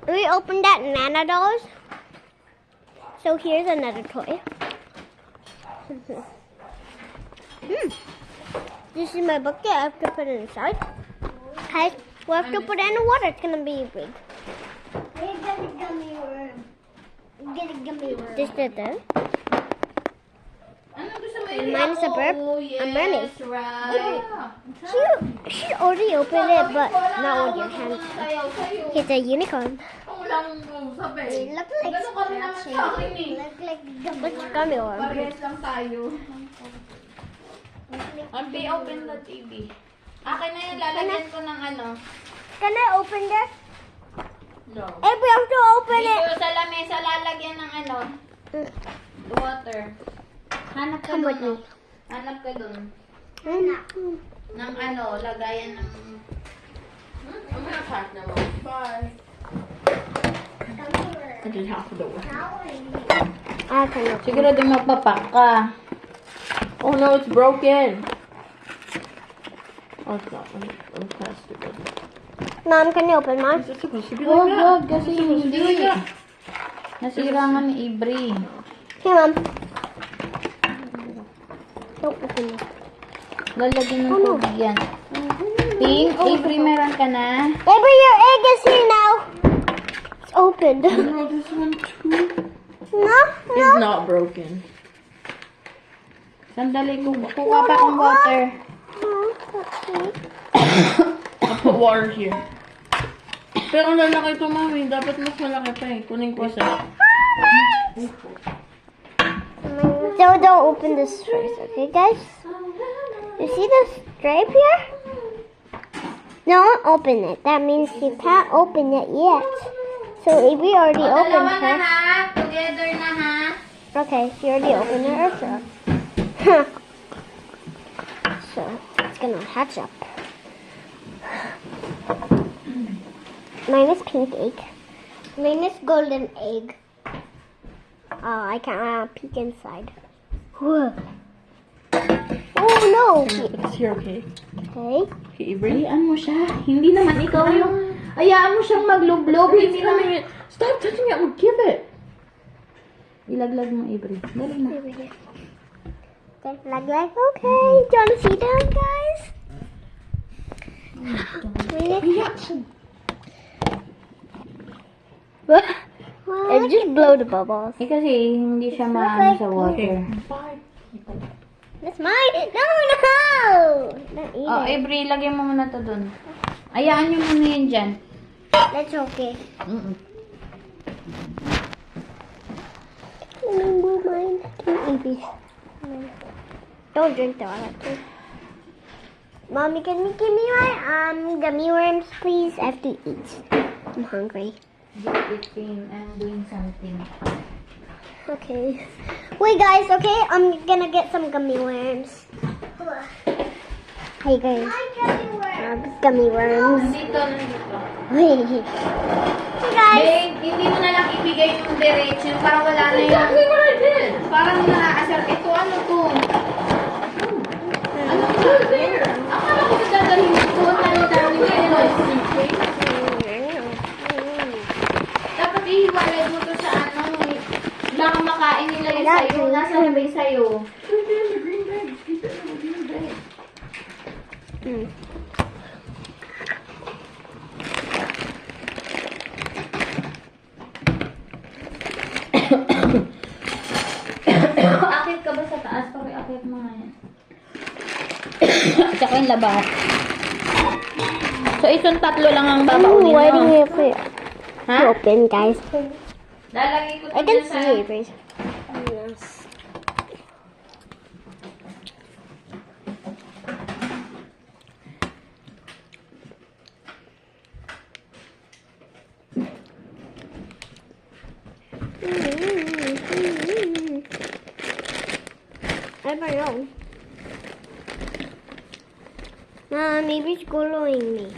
we opened that Nana dolls. So here's another toy. This is my bucket. I have to put it inside. Guys, we have to put it in the water. It's gonna be big. Get a gummy worm. Get a gummy worm. This is there. Ano gusto mo Mine is a burp. Oh, yes, I'm running. right. She already opened it, but not with your hands. It's a unicorn. Walang sabi. They look like Ganun ka rin naman sa akin eh. Look like gummy What's worm. gummy worm? Parehas lang tayo. Ang open the TV. Akin na yung lalagyan ko ng ano. Can I open this? No. Hey, we have to open it. Dito sa lamesa lalagyan ng ano. Water. Hanap ka Come with dun. me. Hanap ka dun. Ng ano, lagayan ng... I'm gonna pack now. Bye. I did half of the work. I can open. Siguro din magpapak ka. Oh no, it's broken. Oh, it's not. I'm plastic. Mom, can you open mine? Is it supposed to be like that? Wag, kasi hindi. Nasira nga ni Ibri. Here, Mom. Don't open it. Lalagyan ng Oh, no. tubig yan. Pink, Ibri, meron ka na? Avery, your egg is here now. It's opened. No, this one too. No, It's no. not broken. Sandali, kuha pa akong water. I'll put water here. Pero ang lalaki ito, Mami. Dapat mas malaki pa eh. Kunin ko isa. So don't open this first, okay, guys? You see this stripe here? Don't open it. That means you can't open it yet. So Avery already opened Dalawa na hers. ha. Together na ha. Okay, she already opened it herself. So it's gonna hatch up. Mine is pink egg. Mine is golden egg. Oh, I can't peek inside. Whoa. Oh no! It's here, okay? Okay. Okay, Ibri. Hayaan mo siya. Hindi naman ikaw yung... Hayaan mo siyang maglublob. Hindi naman... Stop touching it. We'll give it. Ilaglag mo, Ibri. Dali na. Over here. Like, okay. Do you want to see them, guys? It just blow the bubbles. Eh kasi hindi siya maano sa water. That's mine. No, no. Not Oh, eating. Ibri, lagay mo muna to dun. Hayaan nyo muna yun dyan. That's okay. Can you move mine? Can you eat these? Don't drink though. I have to. Mommy, can you give me my gummy worms, please? I have to eat. I'm hungry. Eating and doing something. Okay. Wait, guys. Okay, I'm gonna get some gummy worms. Hey, guys. Gummy worms. Nandito, nandito. Wait. Hey, guys. Babe, hindi mo na lang ibigay yung diretso. Parang wala na yun. Exactly what I did. Parang naaasar. Ito, ano to? Ano to? There. Akala ko sa dadalhin ito. Tali-tali mo ito. Dapat ihiwalay mo to sa ano. Baka makain nila yung sayo. Nasa na ba yung sayo? Akit ka ba sa taas? Akit mo nga yan. Tsaka yung labas. So, itong tatlo lang ang babaunin Why do mo. we have to Ha? open, guys? Lalagay ko I to can dyan sa... see it, guys. Yes. I don't know. Maybe it's following me.